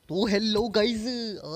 तो hello guys,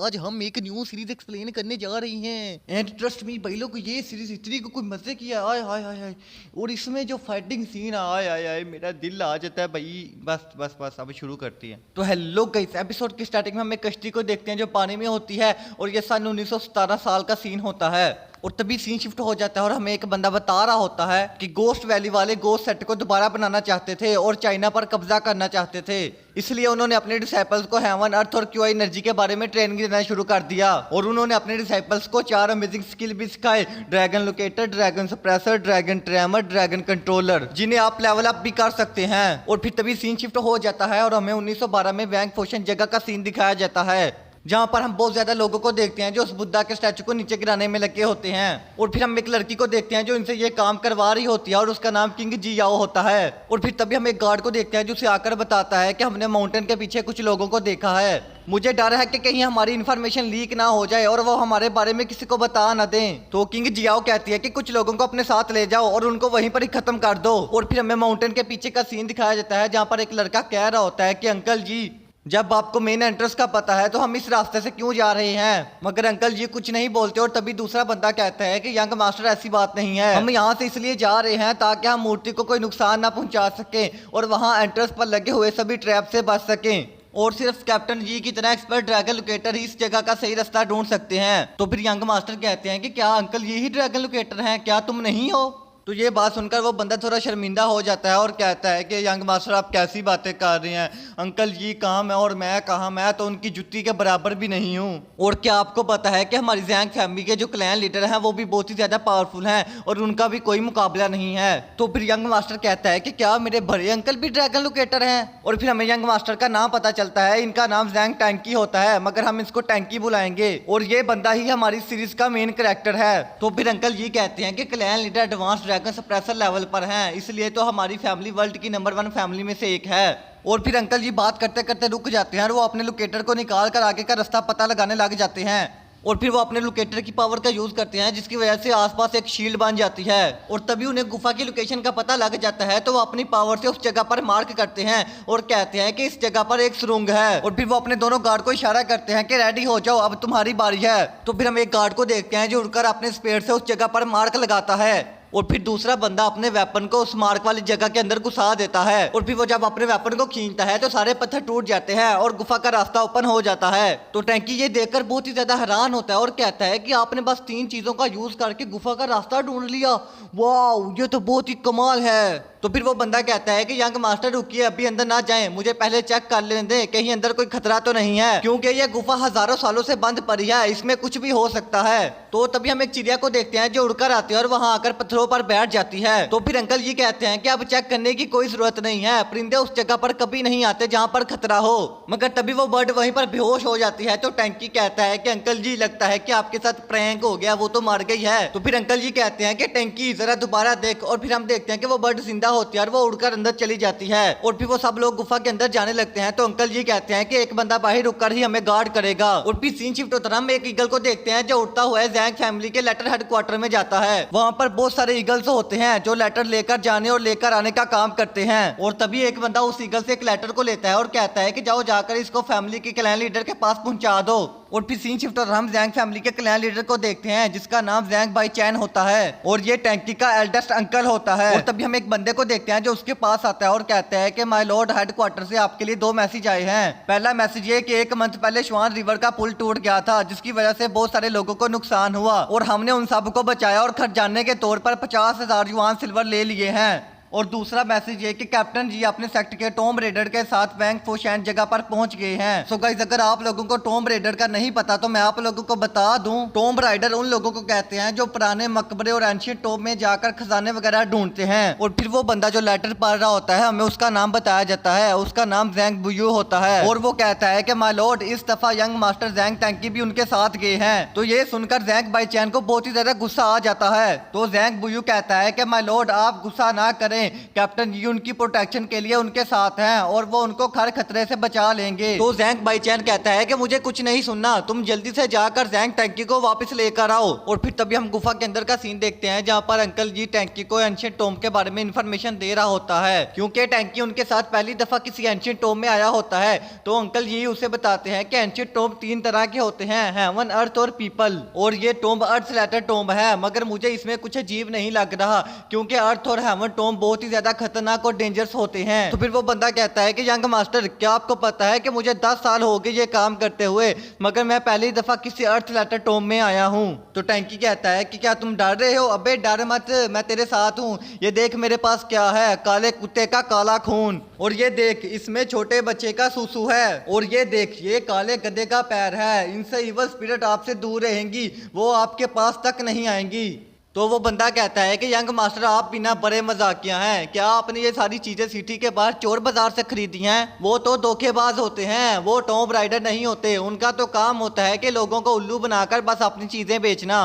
आज हम एक न्यू सीरीज एक्सप्लेन करने जा रही हैं एंड ट्रस्ट मी भाई लोग, ये सीरीज इतनी को कोई मजे की है, आय हाय हाय हाय। और इसमें जो फाइटिंग सीन आय आय आय मेरा दिल आ जाता है भाई। बस बस बस अभी शुरू करती है। तो हेलो गाइस, एपिसोड की स्टार्टिंग में हम एक कश्ती को देखते हैं जो पानी में होती है और ये सन 1917 साल का सीन होता है। और तभी सीन शिफ्ट हो जाता है और हमें एक बंदा बता रहा होता है कि गोस्ट वैली वाले गोस्ट सेट को दोबारा बनाना चाहते थे और चाइना पर कब्जा करना चाहते थे। इसलिए उन्होंने अपने डिसाइपल्स को हेवन, अर्थ और क्यू एनर्जी के बारे में ट्रेनिंग देना शुरू कर दिया। और उन्होंने अपने डिसाइपल्स को 4 अमेजिंग स्किल भी सिखाए: dragon locator, dragon suppressor, dragon tamer, dragon controller, जिन्हें आप लेवल अप भी कर सकते हैं। और फिर तभी सीन शिफ्ट हो जाता है और हमें 1912 में वैंग फोशन जगह का सीन दिखाया जाता है, जहां पर हम बहुत ज्यादा लोगों को देखते हैं जो उस बुद्धा के स्टैचू को नीचे गिराने में लगे होते हैं। और फिर हम एक लड़की को देखते हैं जो इनसे ये काम करवा रही होती है और उसका नाम किंग जी याओ होता है। और फिर तभी हम एक गार्ड को देखते हैं जो उसे आकर बताता है कि हमने माउंटेन के पीछे कुछ लोगों को देखा है। मुझे डर है कि कहीं हमारी इन्फॉर्मेशन लीक ना हो जाए और वो हमारे बारे में किसी को बता ना दें। तो किंग जियाओ कहती है कि कुछ लोगों को अपने साथ ले जाओ और उनको वहीं पर ही खत्म कर दो। और फिर हमें माउंटेन के पीछे का सीन दिखाया जाता है जहाँ पर एक लड़का कह रहा होता है कि अंकल जी, जब आपको मेन एंट्रेंस का पता है तो हम इस रास्ते से क्यों जा रहे हैं? मगर अंकल जी कुछ नहीं बोलते। और तभी दूसरा बंदा कहता है कि यंग मास्टर ऐसी बात नहीं है, हम यहाँ से इसलिए जा रहे हैं ताकि हम मूर्ति को कोई नुकसान ना पहुंचा सके और वहाँ एंट्रेंस पर लगे हुए सभी ट्रैप से बच सकें। और सिर्फ कैप्टन जी की तरह एक्सपर्ट ड्रैगन लोकेटर ही इस जगह का सही रास्ता ढूंढ सकते हैं। तो फिर यंग मास्टर कहते हैं कि क्या अंकल ये ही ड्रैगन लोकेटर हैं, क्या तुम नहीं हो? तो ये बात सुनकर वो बंदा थोड़ा शर्मिंदा हो जाता है और कहता है कि यंग मास्टर आप कैसी बातें कर रहे हैं, अंकल जी कहाँ मैं और मैं कहाँ, मैं तो उनकी जुत्ती के बराबर भी नहीं हूँ। और क्या आपको पता है कि हमारी जैंग फैमिली के जो क्लैन लीडर हैं वो भी बहुत ही ज्यादा पावरफुल हैं और उनका भी कोई मुकाबला नहीं है। तो फिर यंग मास्टर कहता है कि क्या मेरे बड़े अंकल भी ड्रैगन लोकेटर हैं? और फिर हमें यंग मास्टर का नाम पता चलता है, इनका नाम जैंग टैंकी होता है, मगर हम इसको टैंकी बुलाएंगे और ये बंदा ही हमारी सीरीज का मेन कैरेक्टर है। तो फिर अंकल जी कहते हैं कि clan leader advance dragon suppressor level पर हैं, इसलिए तो हमारी फैमिली वर्ल्ड की नंबर 1 फैमिली में से एक है। और फिर अंकल जी बात करते करते रुक जाते हैं और वो अपने लोकेटर को निकाल कर आगे का रास्ता पता लगाने लग जाते हैं। और फिर वो अपने लोकेटर की पावर का यूज करते हैं जिसकी वजह से आसपास एक शील्ड बन जाती है। और तभी उन्हें गुफा की लोकेशन का पता लग जाता है तो वो अपनी पावर से उस जगह पर मार्क करते हैं और कहते हैं कि इस जगह पर एक सुरंग है। और फिर वो अपने दोनों गार्ड को इशारा करते हैं कि रेडी हो जाओ, अब तुम्हारी बारी है। तो फिर हम एक गार्ड को देखते हैं जो उड़कर अपने स्पीड से उस जगह पर मार्क लगाता है और फिर दूसरा बंदा अपने वेपन को उस मार्क वाली जगह के अंदर घुसा देता है। और फिर वो जब अपने वेपन को खींचता है तो सारे पत्थर टूट जाते हैं और गुफा का रास्ता ओपन हो जाता है। तो टैंकी ये देखकर बहुत ही ज्यादा हैरान होता है और कहता है कि आपने बस 3 चीजों का यूज करके गुफा का रास्ता ढूंढ लिया, वाह ये तो बहुत ही कमाल है। तो फिर वो बंदा कहता है कि यंग मास्टर रुकिए, अभी अंदर ना जाएं, मुझे पहले चेक कर लेने दें कहीं अंदर कोई खतरा तो नहीं है, क्योंकि ये गुफा हजारों सालों से बंद पड़ी है, इसमें कुछ भी हो सकता है। तो तभी हम एक चिड़िया को देखते हैं जो उड़कर आती है और वहां आकर पत्थरों पर बैठ जाती है। तो फिर अंकल जी कहते हैं कि अब चेक करने की कोई जरूरत नहीं है, परिंदे उस जगह पर कभी नहीं आते जहाँ पर खतरा हो। मगर तभी वो बर्ड वहीं पर बेहोश हो जाती है। तो टैंकी कहता है कि अंकल जी लगता है कि आपके साथ प्रैंक हो गया, वो तो मर गई है। तो फिर अंकल जी कहते हैं कि टैंकी जरा दोबारा देख। और फिर हम देखते हैं कि वो बर्ड जिंदा होती है और वो उड़कर अंदर चली जाती है। और फिर वो सब लोग गुफा के अंदर जाने लगते हैं। तो अंकल जी कहते हैं कि एक बंदा बाहर रुककर ही हमें गार्ड करेगा। और फिर सीन शिफ्ट होता है, हम एक ईगल को देखते हैं जो उड़ता हुआ जैंग फैमिली के लेटर हेडक्वार्टर में जाता है। वहाँ पर बहुत सारे ईगल्स होते हैं जो लेटर लेकर जाने और लेकर आने का काम करते हैं। और तभी एक बंदा उस ईगल से एक लेटर को लेता है और कहता है कि जाओ जाकर इसको फैमिली के क्लैन लीडर के पास पहुंचा दो। और फिर सीन शिफ्ट होता है, हम जैंग फैमिली के क्लैन लीडर को देखते हैं जिसका नाम जैंग बाई चैन होता है और ये टैंकी का एल्डेस्ट अंकल होता है। और तभी हम एक बंदे को देखते हैं जो उसके पास आता है और कहता है कि माय लॉर्ड, हेडक्वार्टर से आपके लिए 2 मैसेज आए हैं। पहला मैसेज ये कि 1 मंथ पहले श्वान रिवर का पुल टूट गया था जिसकी वजह से बहुत सारे लोगों को नुकसान हुआ और हमने उन सबको बचाया और खजाने के तौर पर 50,000 युआन सिल्वर ले लिए हैं। और दूसरा मैसेज ये कि कैप्टन जी अपने सेक्टर के टॉम रेडर के साथ वैंग फोशैन जगह पर पहुंच गए हैं। सो गाइस, अगर आप लोगों को टॉम रेडर का नहीं पता तो मैं आप लोगों को बता दूं, टॉम राइडर उन लोगों को कहते हैं जो पुराने मकबरे और एंशिएंट टॉम में जाकर खजाने वगैरह ढूंढते हैं। और फिर वो बंदा जो लेटर पढ़ रहा होता है हमें उसका नाम बताया जाता है, उसका नाम जैंग बुयू होता है। और वो कहता है कि माय लॉर्ड, इस दफा यंग मास्टर जैंग टैंकी भी उनके साथ गए हैं। तो ये सुनकर जैंग बाई चैन को बहुत ही ज्यादा गुस्सा आ जाता है। तो जैंग बुयू कहता है कि माय लॉर्ड आप गुस्सा ना करें, में कैप्टन जी उनकी प्रोटेक्शन के लिए उनके साथ हैं और वो उनको हर खतरे से बचा लेंगे। तो जैंग बाईचैन कहता है कि मुझे कुछ नहीं सुनना, तुम जल्दी से जाकर जैंग टैंकी को वापस लेकर आओ। और फिर तभी हम गुफा के अंदर का सीन देखते हैं जहाँ पर अंकल जी टैंकी को एंशिएंट टॉम के बारे में इंफॉर्मेशन दे रहा होता है, क्योंकि टैंकी उनके साथ पहली दफा किसी एंशिएंट टॉम में आया होता है। तो अंकल जी उसे बताते हैं कि एंशिएंट टॉम 3 तरह के होते हैं, हेवन, अर्थ और पीपल। और ये टॉम्ब अर्थ स्लेटर टॉम्ब है, मगर मुझे इसमें कुछ अजीब नहीं लग रहा क्योंकि अर्थ और हेवन टॉम्ब बहुत ही ज्यादा खतरनाक और डेंजरस होते हैं। तो फिर वो बंदा कहता है कि यंग मास्टर, क्या आपको पता है कि मुझे 10 साल हो गए ये काम करते हुए, मगर मैं पहली दफा किसी अर्थ स्लेटर टॉम्ब में आया हूँ। तो टैंकी कहता है कि क्या तुम डर रहे हो? अबे डर मत, मैं तेरे साथ हूँ। ये देख मेरे पास क्या है, काले कुत्ते का काला खून, और ये देख इसमें छोटे बच्चे का सुसु है, और ये देख ये काले गधे का पैर है। इनसे इवल स्पिरिट आपसे दूर रहेंगी, वो आपके पास तक नहीं आएंगी। तो वो बंदा कहता है कि यंग मास्टर आप बिना बड़े मजाकिया हैं, क्या आपने ये सारी चीजें सिटी के बाहर चोर बाजार से खरीदी हैं? वो तो धोखेबाज होते हैं, वो टॉम्ब राइडर नहीं होते। उनका तो काम होता है कि लोगों को उल्लू बनाकर बस अपनी चीजें बेचना।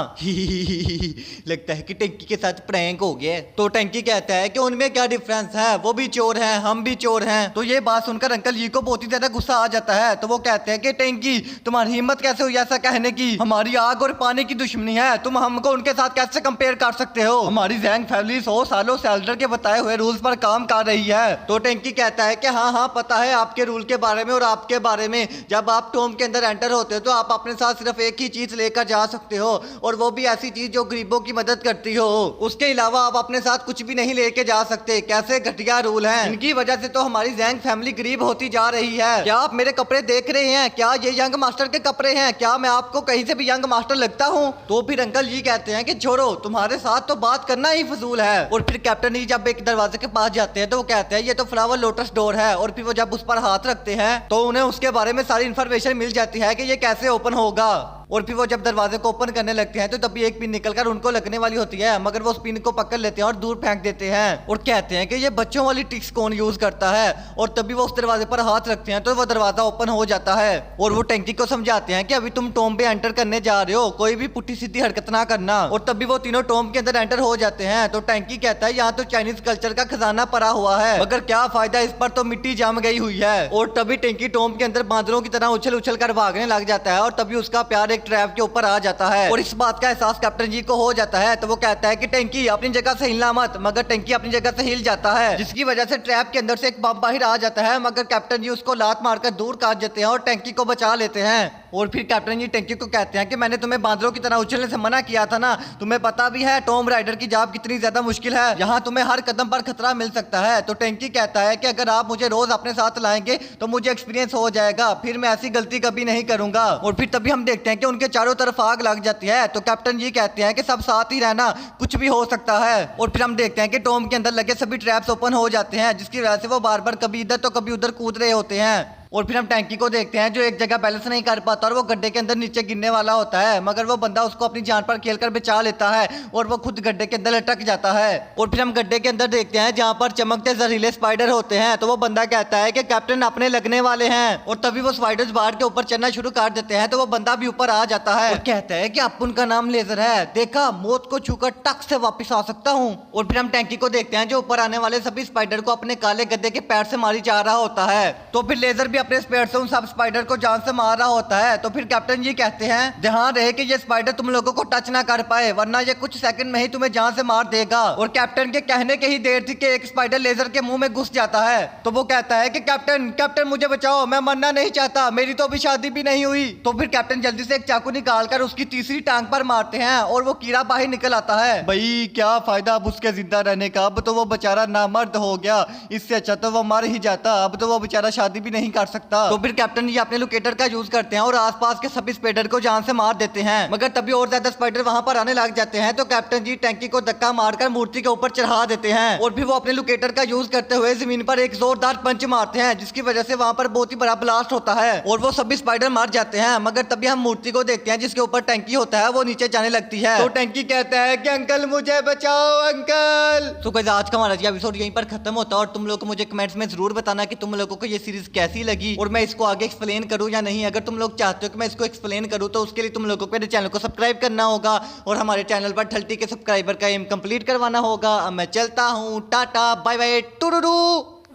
लगता है कि टैंकी के साथ प्रैंक हो गया। तो टैंकी कहता है कि उनमें क्या डिफरेंस है, वो भी चोर हैं, हम भी चोर हैं। तो ये बात सुनकर अंकल जी को बहुत ही ज्यादा गुस्सा आ जाता है। तो वो कहते हैं कि टैंकी तुम्हारी हिम्मत कैसे हुई ऐसा कहने की? हमारी आग और पानी की दुश्मनी है, तुम हमको उनके साथ कैसे कंपेयर कर सकते हो? हमारी जैंग फैमिली 100 सालों से एल्डर के बताए हुए रूल्स पर काम कर रही है। तो टैंकी कहता है कि हाँ हाँ पता है आपके रूल के बारे में और आपके बारे में। जब आप टॉम्ब के अंदर एंटर होते हो तो आप अपने साथ सिर्फ एक ही चीज लेकर जा सकते हो, और वो भी ऐसी चीज जो गरीबों की मदद करती हो। उसके अलावा आप अपने साथ कुछ भी नहीं लेके जा सकते। कैसे घटिया रूल हैं। इनकी वजह से तो हमारी जैंग फैमिली गरीब होती जा रही है। क्या आप मेरे कपड़े देख रहे हैं? क्या ये यंग मास्टर के कपड़े हैं? क्या मैं आपको कहीं से भी यंग मास्टर लगता हूँ? तो फिर अंकल जी कहते हैं कि छोड़ो, तुम्हारे साथ तो बात करना ही फजूल है। और फिर कैप्टन जी जब एक दरवाजे के पास जाते हैं तो वो कहते हैं ये तो फ्लावर लोटस डोर है, और फिर वो जब उस पर हाथ रखते हैं तो उन्हें उसके बारे में सारी इन्फॉर्मेशन मिल जाती है कि ये कैसे ओपन होगा। और फिर वो जब दरवाजे को ओपन करने लगते हैं तो तभी एक पिन निकलकर उनको लगने वाली होती है, मगर वो उस पिन को पकड़ लेते हैं और दूर फेंक देते हैं और कहते हैं कि ये बच्चों वाली ट्रिक्स कौन यूज करता है। और तभी वो उस दरवाजे पर हाथ रखते हैं तो वो दरवाजा ओपन हो जाता है। और वो टैंकी को समझाते हैं कि अभी तुम टॉम्ब पे एंटर करने जा रहे हो, कोई भी पुट्ठी सीधी हरकत ना करना। और तभी वो तीनों टॉम्ब के अंदर एंटर हो जाते हैं। तो टैंकी कहता है यहाँ तो चाइनीज कल्चर का खजाना पड़ा हुआ है, मगर क्या फायदा, इस पर तो मिट्टी जम गई हुई है। और तभी टैंकी टॉम्ब के अंदर बांदरों की तरह उछल उछल कर भागने लग जाता है, और तभी उसका प्यार एक ट्रैप के ऊपर जाता है। और इस बात का एहसास कैप्टन जी को हो जाता है। तो वो कहता है कि टैंकी अपनी जगह से हिलना मत, मगर टैंकी अपनी जगह से हिल जाता है, जिसकी वजह से ट्रैप के अंदर से एक बम बाहर आ जाता है, मगर कैप्टन जी उसको लात मारकर दूर काट देते हैं और टैंकी को बचा लेते हैं। और फिर कैप्टन जी टैंकी को कहते हैं कि मैंने तुम्हें बांदरों की तरह उछलने से मना किया था ना, तुम्हें पता भी है टॉम्ब राइडर की जॉब कितनी ज्यादा मुश्किल है, यहाँ तुम्हें हर कदम पर खतरा मिल सकता है। तो टैंकी कहता है कि अगर आप मुझे रोज अपने साथ लाएंगे तो मुझे एक्सपीरियंस हो जाएगा, फिर मैं ऐसी गलती कभी नहीं करूंगा। और फिर तभी हम देखते हैं कि उनके चारों तरफ आग लग जाती है। तो कैप्टन जी कहते हैं कि सब साथ ही रहना, कुछ भी हो सकता है। और फिर हम देखते हैं कि टॉम्ब के अंदर लगे सभी ट्रैप्स ओपन हो जाते हैं, जिसकी वजह से वो बार बार कभी इधर तो कभी उधर कूद रहे होते हैं। और फिर हम टैंकी को देखते हैं जो एक जगह बैलेंस नहीं कर पाता और वो गड्ढे के अंदर नीचे गिरने वाला होता है, मगर वो बंदा उसको अपनी जान पर खेलकर बचा लेता है और वो खुद गड्ढे के अंदर लटक जाता है। और फिर हम गड्ढे के अंदर देखते हैं जहाँ पर चमकते जहरीले स्पाइडर होते हैं। तो वो बंदा कहता है कि कैप्टन अपने लगने वाले हैं, और तभी वो स्पाइडर्स बाहर के ऊपर चढ़ना शुरू कर देते हैं। तो वो बंदा भी ऊपर आ जाता है और कहता है कि अब उनका नाम लेजर है, देखा मौत को छूकर टक से वापिस आ सकता हूँ। और फिर हम टैंकी को देखते हैं जो ऊपर आने वाले सभी स्पाइडर को अपने काले गद्दे के पैर से मारी जा रहा होता है। तो फिर लेजर भी अपने स्पेयर से सब स्पाइडर को जान से मार रहा होता है। तो फिर कैप्टन जी कहते हैं ध्यान रहे कि ये स्पाइडर तुम लोगों को टच ना कर पाए, वरना ये कुछ सेकंड में ही तुम्हें जान से मार देगा। और कैप्टन के कहने के ही देर थी कि एक स्पाइडर लेजर के मुंह में घुस जाता है। तो वो कहता है कि कैप्टन मुझे बचाओ, मैं मरना नहीं चाहता, मेरी तो अभी शादी भी नहीं हुई। तो फिर कैप्टन जल्दी से एक चाकू निकालकर उसकी तीसरी टांग पर मारते हैं और वो कीड़ा बाहर निकल आता है। भाई क्या फायदा अब उसके जिंदा रहने का, अब तो वो बेचारा नामर्द हो गया, इससे अच्छा तो वो मर ही जाता, अब तो वो बेचारा शादी भी नहीं कर सकता। तो फिर कैप्टन जी अपने लोकेटर का यूज करते हैं और आसपास के सभी स्पाइडर को जान से मार देते हैं, मगर तभी और ज्यादा स्पाइडर वहां पर आने लग जाते हैं। तो कैप्टन जी टैंकी को धक्का मारकर मूर्ति के ऊपर चढ़ा देते हैं और फिर वो अपने लोकेटर का यूज करते हुए जमीन पर एक जोरदार पंच मारते हैं, जिसकी वजह से वहां पर बहुत ही बड़ा ब्लास्ट होता है और वो सभी स्पाइडर मार जाते हैं। मगर तभी हम मूर्ति को देखते हैं जिसके ऊपर टैंकी होता है, वो नीचे जाने लगती है। तो टैंकी कहता है कि अंकल मुझे बचाओ अंकल। तो गाइस आज का हमारा एपिसोड यहीं पर खत्म होता है और तुम लोग को मुझे कमेंट्स में जरूर बताना कि तुम लोगों को ये सीरीज कैसी लगी। लगी और मैं इसको आगे एक्सप्लेन करूँ या नहीं। अगर तुम लोग चाहते हो कि मैं इसको एक्सप्लेन करूँ तो उसके लिए तुम लोगों को मेरे चैनल को सब्सक्राइब करना होगा और हमारे चैनल पर 30 के सब्सक्राइबर का एम कंप्लीट करवाना होगा। अब मैं चलता हूँ, टाटा बाय बाय टुरुरु।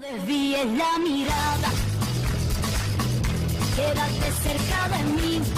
Desvíes la mirada, quédate cerca de mí.